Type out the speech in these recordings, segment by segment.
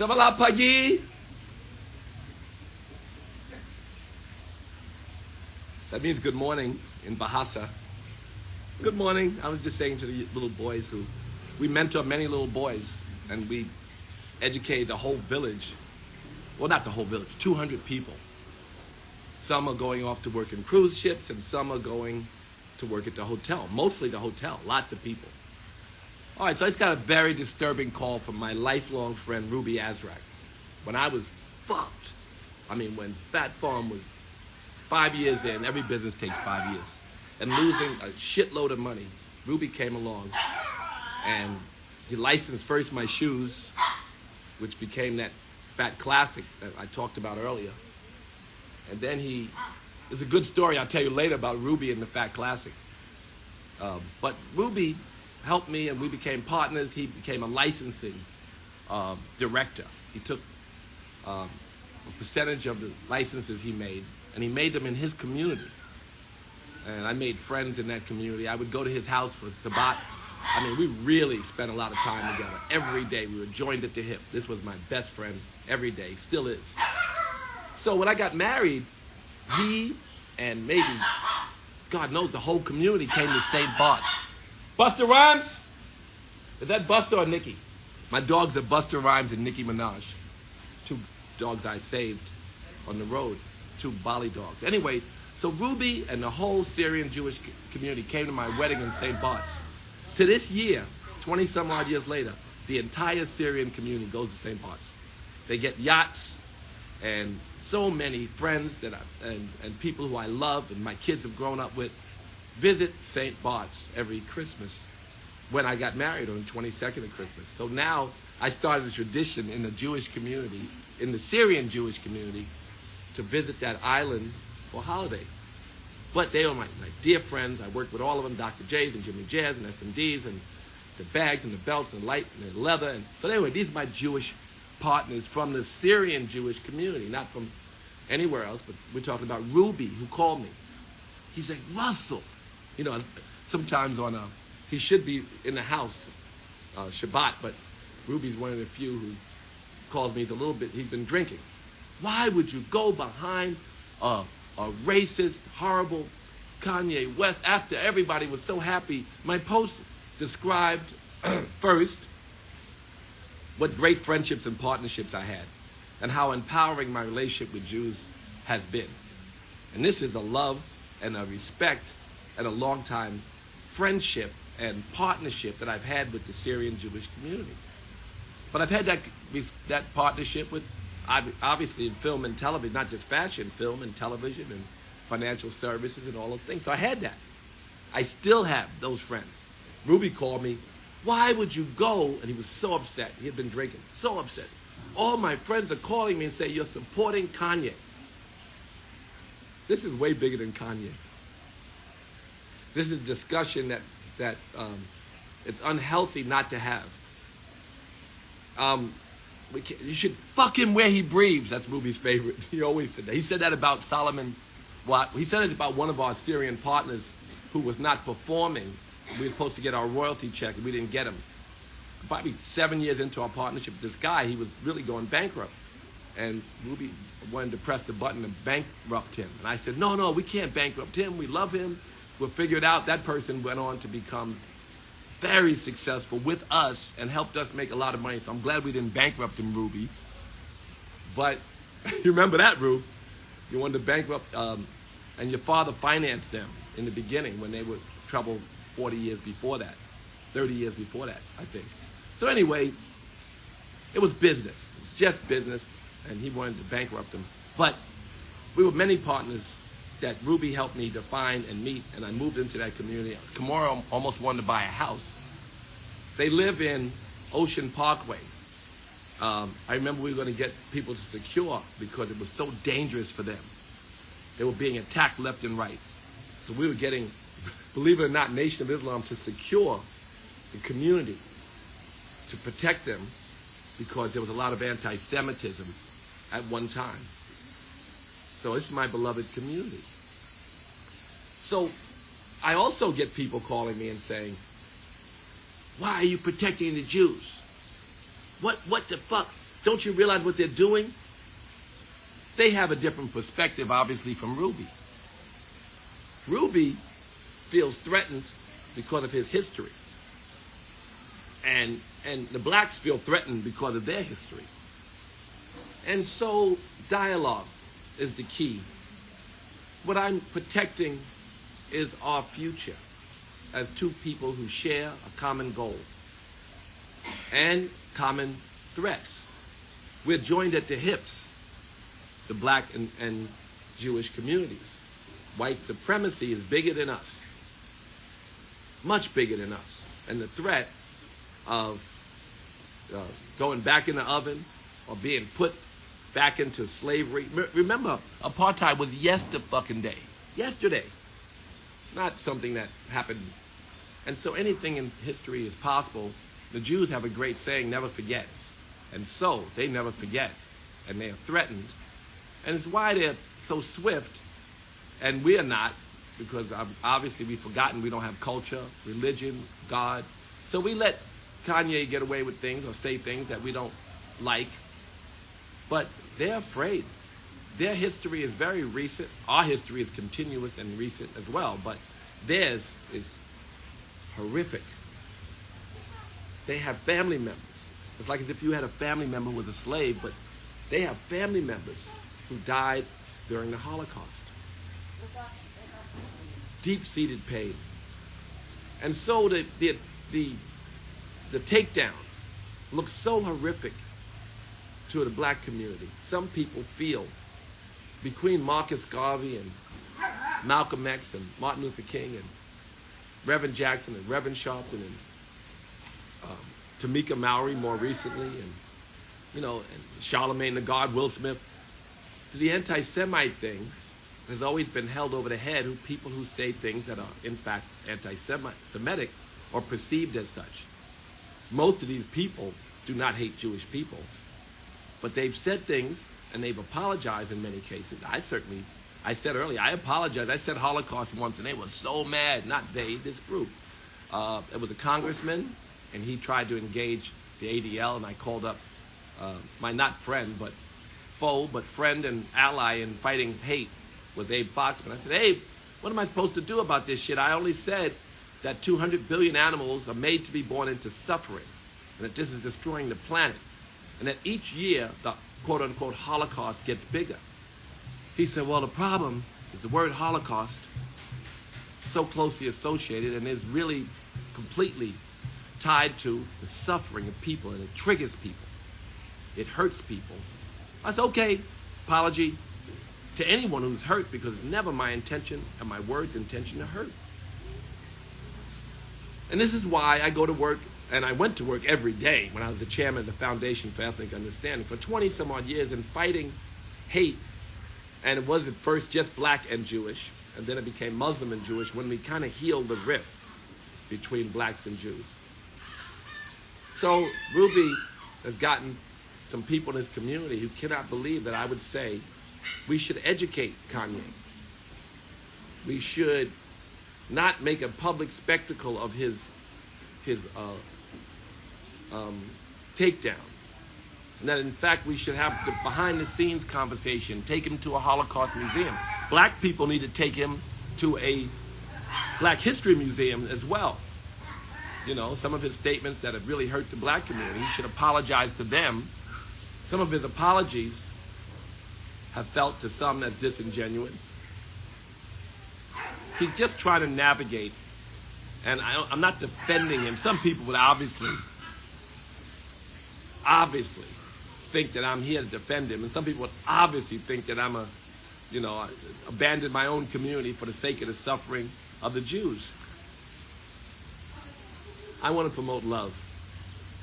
Selamat pagi. That means good morning in Bahasa. Good morning. I was just saying to the little boys who, we mentor many little boys, and we educate the whole village. Well, not the whole village, 200 people. Some are going off to work in cruise ships, and some are going to work at the hotel. Mostly the hotel, lots of people. All right, so I just got a very disturbing call from my lifelong friend, Ruby Azrak. When I was fucked, I mean, when Fat Farm was 5 years in, every business takes 5 years, and losing a shitload of money, Ruby came along, and he licensed first my shoes, which became that Fat Classic that I talked about earlier. And then it's a good story I'll tell you later about Ruby and the Fat Classic. But Ruby helped me, and we became partners. He became a licensing director. He took a percentage of the licenses he made, and he made them in his community. And I made friends in that community. I would go to his house for Sabbat. I mean, we really spent a lot of time together. Every day we were joined at the hip. This was my best friend every day, still is. So when I got married, he and maybe, God knows, the whole community came to St. Bart's. Buster Rhymes? Is that Buster or Nikki? My dogs are Buster Rhymes and Nicki Minaj. Two dogs I saved on the road. Two Bali dogs. Anyway, so Ruby and the whole Syrian Jewish community came to my wedding in St. Bart's. To this year, 20 some odd years later, the entire Syrian community goes to St. Bart's. They get yachts, and so many friends that and people who I love and my kids have grown up with visit St. Bart's every Christmas. When I got married on the 22nd of Christmas. So now I started a tradition in the Jewish community, in the Syrian Jewish community, to visit that island for holiday. But they are my dear friends. I work with all of them, Dr. J's and Jimmy Jazz and SMDs and the bags and the belts and the light and the leather. And so anyway, these are my Jewish partners from the Syrian Jewish community, not from anywhere else, but we're talking about Ruby, who called me. He's like, Russell, you know, sometimes he should be in the house, Shabbat, but Ruby's one of the few who calls me he's been drinking. Why would you go behind a racist, horrible Kanye West after everybody was so happy? My post described first what great friendships and partnerships I had and how empowering my relationship with Jews has been. And this is a love and a respect and a long time friendship and partnership that I've had with the Syrian Jewish community. But I've had that partnership with, obviously, in film and television, not just fashion, film and television and financial services and all those things. So I had that. I still have those friends. Ruby called me, why would you go? And he was so upset. He had been drinking, so upset. All my friends are calling me and say, you're supporting Kanye. This is way bigger than Kanye. This is a discussion that it's unhealthy not to have. You should fuck him where he breathes. That's Ruby's favorite. He always said that. He said that about Solomon Watt. He said it about one of our Syrian partners who was not performing. We were supposed to get our royalty check, and we didn't get him. Probably 7 years into our partnership with this guy, he was really going bankrupt. And Ruby wanted to press the button and bankrupt him. And I said, no, we can't bankrupt him. We love him. We'll figure it out. That person went on to become very successful with us and helped us make a lot of money. So I'm glad we didn't bankrupt him, Ruby. But you remember that, Rube? You wanted to bankrupt, and your father financed them in the beginning when they were trouble 40 years before that, 30 years before that, I think. So anyway, it was business. It was just business, and he wanted to bankrupt them. But we were many partners that Ruby helped me to find and meet, and I moved into that community. Kamora almost wanted to buy a house. They live in Ocean Parkway. I remember we were going to get people to secure because it was so dangerous for them. They were being attacked left and right. So we were getting, believe it or not, Nation of Islam to secure the community, to protect them, because there was a lot of anti-Semitism at one time. So it's my beloved community. So I also get people calling me and saying, why are you protecting the Jews? What the fuck? Don't you realize what they're doing? They have a different perspective, obviously, from Ruby. Ruby feels threatened because of his history. And the blacks feel threatened because of their history. And so dialogue is the key. What I'm protecting is our future as two people who share a common goal and common threats. We're joined at the hips, the black and Jewish communities. White supremacy is bigger than us, much bigger than us. And the threat of going back in the oven or being put back into slavery. Remember, apartheid was yesterday, not something that happened. And so anything in history is possible. The Jews have a great saying, never forget. And so they never forget, and they are threatened. And it's why they're so swift, and we are not, because obviously we've forgotten we don't have culture, religion, God. So we let Kanye get away with things or say things that we don't like. But they're afraid. Their history is very recent. Our history is continuous and recent as well, but theirs is horrific. They have family members. It's like as if you had a family member who was a slave, but they have family members who died during the Holocaust. Deep-seated pain. And so the takedown looks so horrific to the black community. Some people feel between Marcus Garvey and Malcolm X and Martin Luther King and Reverend Jackson and Reverend Sharpton and Tamika Mallory more recently, and and Charlemagne the God, Will Smith, the anti-Semite thing has always been held over the head of people who say things that are in fact anti-Semitic or perceived as such. Most of these people do not hate Jewish people, but they've said things and they've apologized in many cases. I said earlier, I apologized. I said Holocaust once and they were so mad, not they, this group. It was a congressman and he tried to engage the ADL, and I called up my not friend, but foe, but friend and ally in fighting hate was Abe Foxman. I said, Abe, what am I supposed to do about this shit? I only said that 200 billion animals are made to be born into suffering, and that this is destroying the planet, and that each year the quote-unquote Holocaust gets bigger. He said, well, the problem is the word Holocaust so closely associated and is really completely tied to the suffering of people, and it triggers people. It hurts people. I said, okay, apology to anyone who's hurt, because it's never my intention and my word's intention to hurt. And this is why I go to work, and I went to work every day when I was the chairman of the Foundation for Ethnic Understanding for 20 some odd years in fighting hate. And it was at first just black and Jewish, and then it became Muslim and Jewish when we kind of healed the rift between blacks and Jews. So Ruby has gotten some people in his community who cannot believe that I would say we should educate Kanye. We should not make a public spectacle of his takedown. And that in fact we should have the behind the scenes conversation, take him to a Holocaust museum. Black people need to take him to a Black History Museum as well. Some of his statements that have really hurt the black community, he should apologize to them. Some of his apologies have felt to some as disingenuous. He's just trying to navigate, and I'm not defending him. Some people would obviously think that I'm here to defend him, and some people would obviously think that I'm abandoned my own community for the sake of the suffering of the Jews. I want to promote love,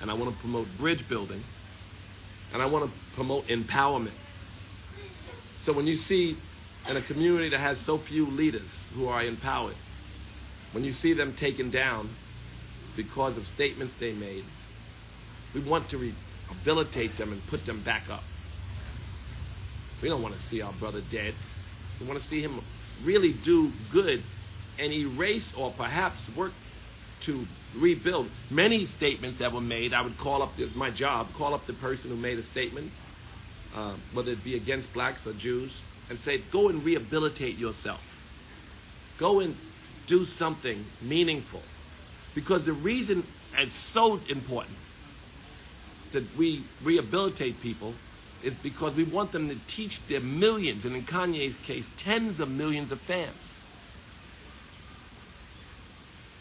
and I want to promote bridge building, and I want to promote empowerment. So when you see in a community that has so few leaders who are empowered, when you see them taken down because of statements they made, we want to rehabilitate them and put them back up. We don't want to see our brother dead. We want to see him really do good and erase or perhaps work to rebuild. Many statements that were made, I would call up, my job, call up the person who made a statement, whether it be against blacks or Jews, and say, go and rehabilitate yourself. Go and do something meaningful. Because the reason it's so important that we rehabilitate people is because we want them to teach their millions, and in Kanye's case, tens of millions of fans,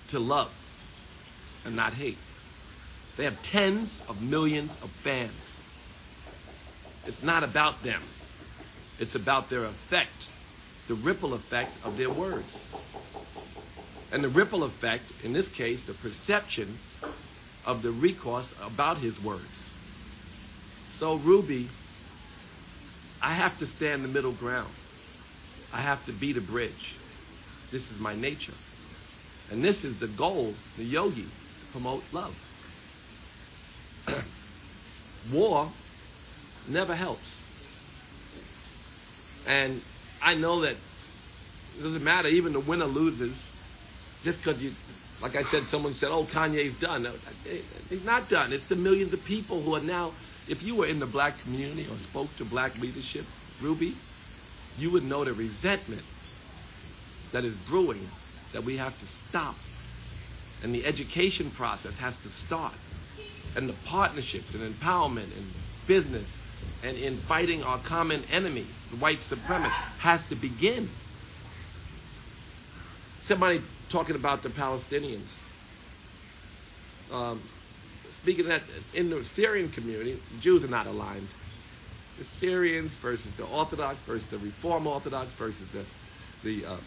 to love and not hate. They have tens of millions of fans. It's not about them. It's about their effect, the ripple effect of their words. And the ripple effect, in this case, the perception of the recourse about his words. So Ruby, I have to stand the middle ground. I have to be the bridge. This is my nature. And this is the goal, the yogi, to promote love. War never helps. And I know that it doesn't matter, even the winner loses, just because you, like I said, someone said, oh, Kanye's done. No, he's not done. It's the millions of people who are now, if you were in the black community or spoke to black leadership, Ruby, you would know the resentment that is brewing that we have to stop. And the education process has to start. And the partnerships and empowerment and business and in fighting our common enemy, the white supremacists, has to begin. Somebody talking about the Palestinians. Speaking of that, in the Syrian community, the Jews are not aligned. The Syrians versus the Orthodox versus the Reform Orthodox versus the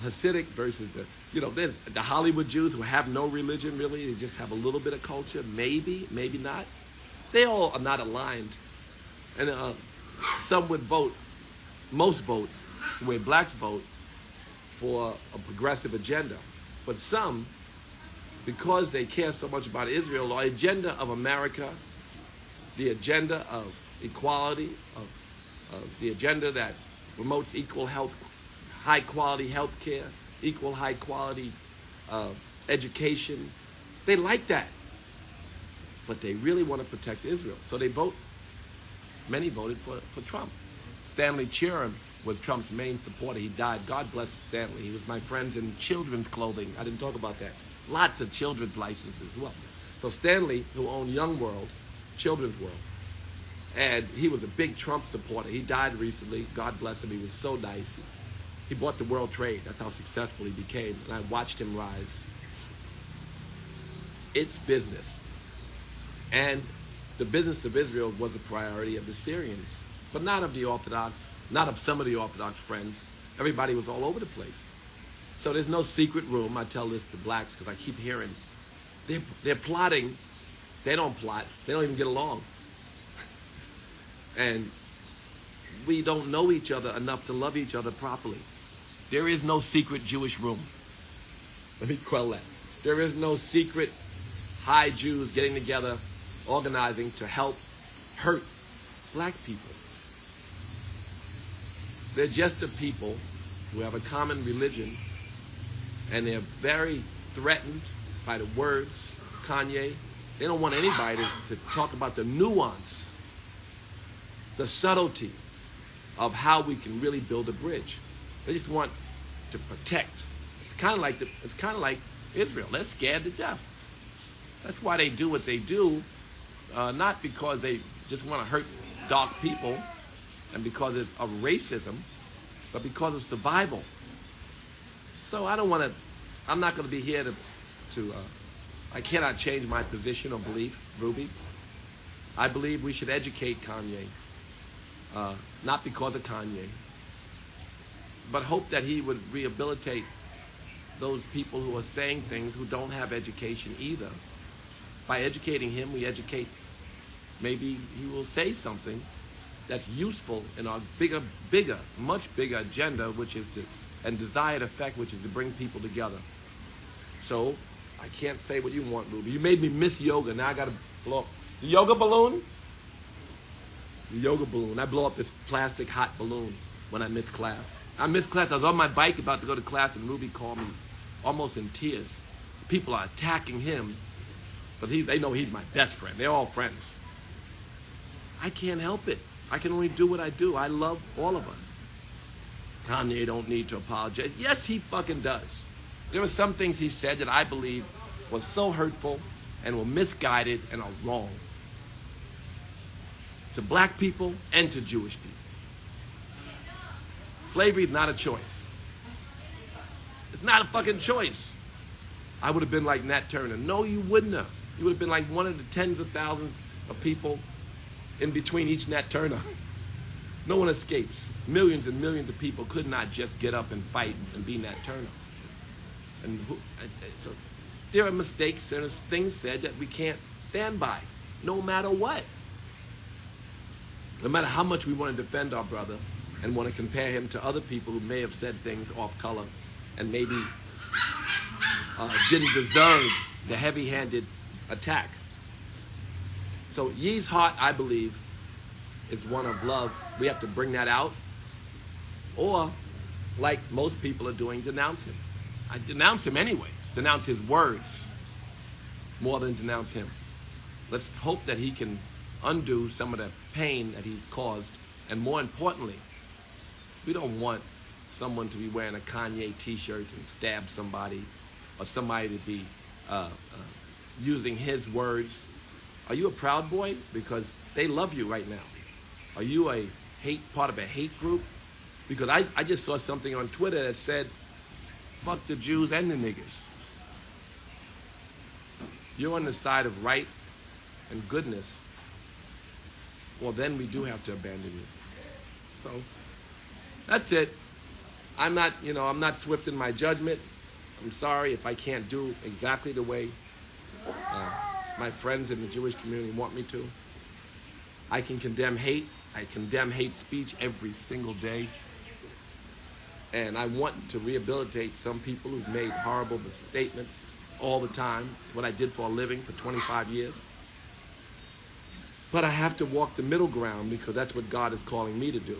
Hasidic versus there's the Hollywood Jews who have no religion really. They just have a little bit of culture, maybe not. They all are not aligned. And some would vote, most vote, the way blacks vote, for a progressive agenda. But some, because they care so much about Israel, or agenda of America, the agenda of equality, of the agenda that promotes equal health, high quality health care, equal high quality education, they like that. But they really want to protect Israel. So they vote, many voted for Trump. Stanley Cherem was Trump's main supporter. He died. God bless Stanley. He was my friend in children's clothing. I didn't talk about that. Lots of children's licenses as well. So Stanley, who owned Young World, Children's World, and he was a big Trump supporter. He died recently. God bless him. He was so nice. He bought the World Trade. That's how successful he became. And I watched him rise. It's business. And the business of Israel was a priority of the Syrians, but not of the Orthodox, not of some of the Orthodox friends. Everybody was all over the place. So there's no secret room. I tell this to blacks because I keep hearing, they're plotting. They don't plot. They don't even get along. And we don't know each other enough to love each other properly. There is no secret Jewish room. Let me quell that. There is no secret high Jews getting together, organizing to help hurt black people. They're just a people who have a common religion, and they're very threatened by the words, Kanye. They don't want anybody to talk about the nuance, the subtlety of how we can really build a bridge. They just want to protect. It's kind of like Israel. They're scared to death. That's why they do what they do, not because they just want to hurt dark people and because of racism, but because of survival. So I'm not going to be here I cannot change my position or belief, Ruby. I believe we should educate Kanye, not because of Kanye, but hope that he would rehabilitate those people who are saying things who don't have education either. By educating him, we educate, maybe he will say something that's useful in our bigger, much bigger agenda, which is and desired effect, which is to bring people together. So, I can't say what you want, Ruby. You made me miss yoga. Now I got to blow up the yoga balloon. The yoga balloon. I blow up this plastic hot balloon when I miss class. I missed class. I was on my bike about to go to class, and Ruby called me almost in tears. people are attacking him, but they know he's my best friend. They're all friends. I can't help it. I can only do what I do. I love all of us. Kanye don't need to apologize. Yes, he fucking does. There were some things he said that I believe was so hurtful and were misguided and are wrong to black people and to Jewish people. Slavery is not a choice. It's not a fucking choice. I would have been like Nat Turner. No, you wouldn't have. You would have been like one of the tens of thousands of people in between each Nat Turner. No one escapes. Millions and millions of people could not just get up and fight and be Nat Turner. And so there are mistakes, there are things said that we can't stand by, no matter what. No matter how much we want to defend our brother and want to compare him to other people who may have said things off color and maybe didn't deserve the heavy-handed attack. So Ye's heart, I believe, is one of love. We have to bring that out. Or, like most people are doing, denounce him. I denounce him anyway. Denounce his words more than denounce him. Let's hope that he can undo some of the pain that he's caused. And more importantly, we don't want someone to be wearing a Kanye t-shirt and stab somebody, or somebody to be using his words. Are you a Proud Boy? Because they love you right now. Are you a part of a hate group? Because I just saw something on Twitter that said, fuck the Jews and the niggers. You're on the side of right and goodness. Well, then we do have to abandon you. So, that's it. I'm not swift in my judgment. I'm sorry if I can't do exactly the way my friends in the Jewish community want me to. I can condemn hate. I condemn hate speech every single day. And I want to rehabilitate some people who've made horrible statements all the time. It's what I did for a living for 25 years. But I have to walk the middle ground because that's what God is calling me to do.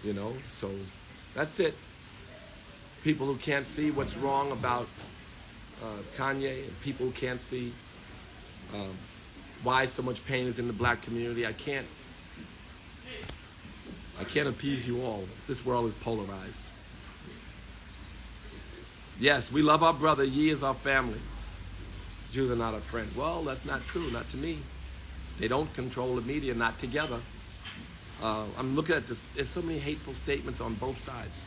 You know, so that's it. People who can't see what's wrong about Kanye, and people who can't see why so much pain is in the black community. I can't appease you all. This world is polarized. Yes, we love our brother. Ye is our family. Jews are not our friends. Well, that's not true, not to me. They don't control the media, not together. I'm looking at this. There's so many hateful statements on both sides.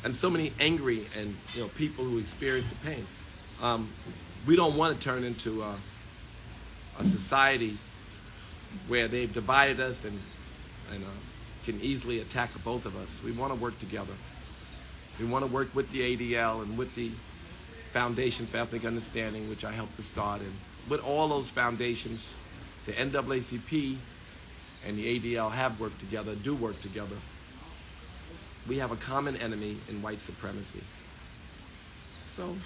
And so many angry and people who experience the pain. We don't want to turn into a society where they've divided us and can easily attack both of us. We want to work together. We want to work with the ADL and with the Foundation for Ethnic Understanding, which I helped to start, and with all those foundations, the NAACP and the ADL have worked together, do work together. We have a common enemy in white supremacy. So,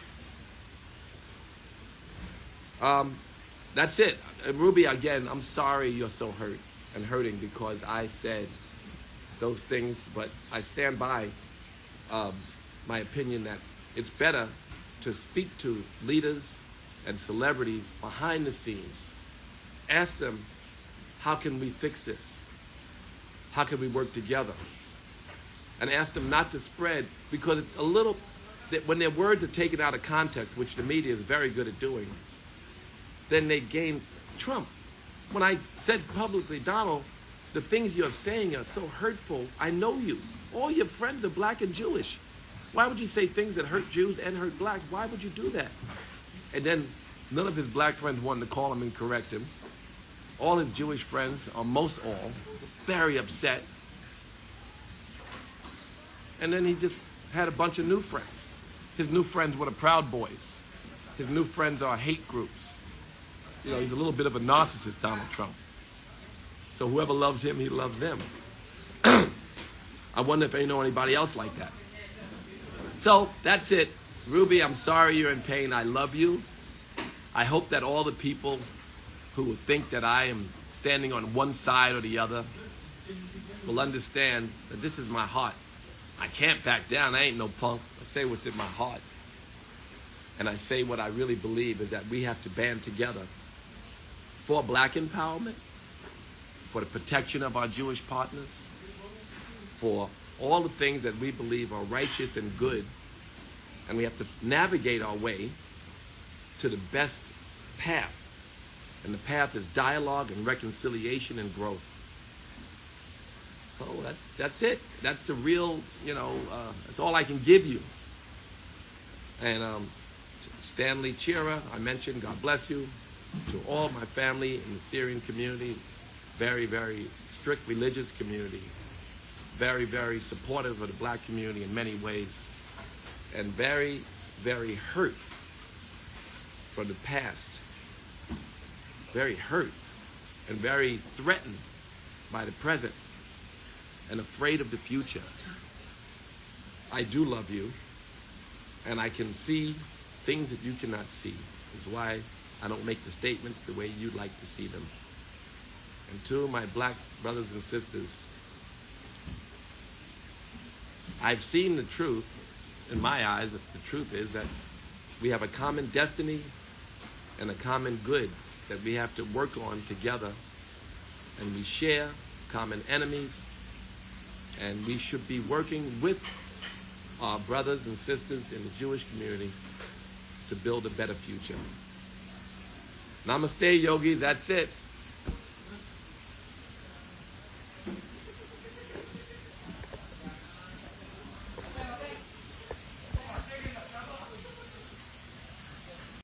that's it. Ruby, again, I'm sorry you're so hurt and hurting because I said those things, but I stand by my opinion that it's better to speak to leaders and celebrities behind the scenes. Ask them, how can we fix this? How can we work together? And ask them not to spread, because when their words are taken out of context, which the media is very good at doing, then they gain Trump. When I said publicly, Donald, the things you're saying are so hurtful. I know you. All your friends are black and Jewish. Why would you say things that hurt Jews and hurt blacks? Why would you do that? And then none of his black friends wanted to call him and correct him. All his Jewish friends, or most all, very upset. And then he just had a bunch of new friends. His new friends were the Proud Boys. His new friends are hate groups. He's a little bit of a narcissist, Donald Trump. So whoever loves him, he loves them. I wonder if they know anybody else like that. So that's it. Ruby, I'm sorry you're in pain. I love you. I hope that all the people who think that I am standing on one side or the other will understand that this is my heart. I can't back down. I ain't no punk. I say what's in my heart. And I say what I really believe is that we have to band together for black empowerment, for the protection of our Jewish partners, for all the things that we believe are righteous and good. And we have to navigate our way to the best path. And the path is dialogue and reconciliation and growth. So that's it. That's the real, that's all I can give you. And Stanley Chira, I mentioned, God bless you. To all my family in the Syrian community, very, very strict religious community, very, very supportive of the black community in many ways, and very, very hurt from the past, very hurt and very threatened by the present and afraid of the future. I do love you, and I can see things that you cannot see. Is why I don't make the statements the way you'd like to see them. And to my black brothers and sisters, I've seen the truth. In my eyes, the truth is that we have a common destiny and a common good that we have to work on together. And we share common enemies. And we should be working with our brothers and sisters in the Jewish community to build a better future. Namaste, yogis. That's it.